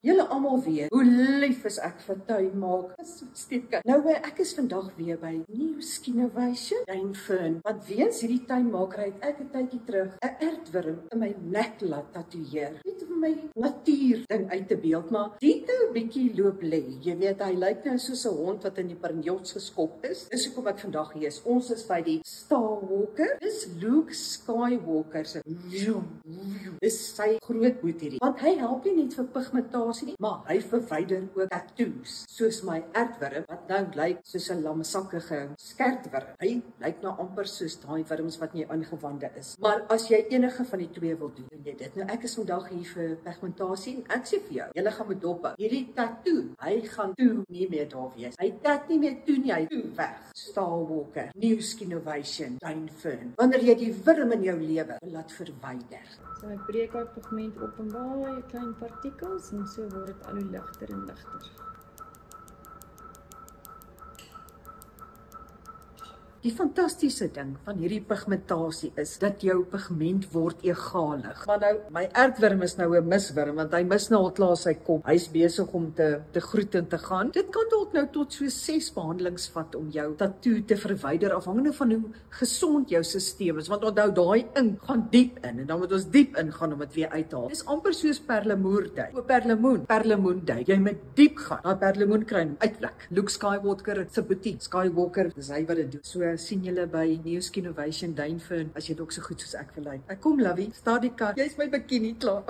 Julle almal weet hoe lief is ek vir tuin maak. Steek. Nou ek is vandag weer by New Skinnovation Duinfern. Want weens hierdie tuinmakerry het ek 'n tydjie terug 'n aardwurm in my nek laat tatoeëer. Net om my natuur ding uit te beeld, maar dit nou 'n bietjie loop lê. Jy weet, hy lyk nou soos 'n hond wat in die pernjots geskop is. Dis hoekom ek vandag hier is. Ons is by die Star Walker. Dis Luke Skywalker se. Dis sy groot boet hierdie. Want hy help nie net vir pigmentasie nie, maar hy verwyder ook tattoos. Soos my aardwurm wat nou lyk soos 'n lamsakkige skertwurm. Hy lyk nou amper soos daai wurms wat nie ingewande is. Maar as jy enige van die twee wil doen jy dit. Nou ek is vandag hier vir pigmentasie en ek sê vir jou, julle gaan moet dop hou. Hierdie tattoo, hy gaan toe nie meer daar wees. Hy tat nie meer toe nie, hy toe weg. Star Walker, New Skinnovation Duinfern. Wanneer jy die wurm in jou lewe laat verwyder. So ek breek daai pigment op in baie klein partikels en so word dit al hoe ligter en ligter. Die fantastiese ding van hierdie pigmentasie is dat jou pigment word egalig. Maar nou, my aardwurm is nou 'n miswurm want hy mis nou al klaar sy kop. Hy's besig om te groet en te gaan. Dit kan dalk nou tot so 6 behandelings vat om jou tattoo te verwyder afhangende van hoe gesond jou stelsel is. Want onthou, daai ink gaan diep in en dan moet ons diep ingaan om dit weer uit te haal. Dis amper soos perlemoerdui. O, perlemoendui. Jy moet diep gaan. Daai perlemoen kry hom uitvlek. Luke Skywalker se boetie. Skywalker, dis hy wat dit doen. So sien julle by New Skinnovation Duinfern as jy dalk so goed soos ek verlyk. Ek kom, lovey, staar die kar. Jy's my bikini klaar.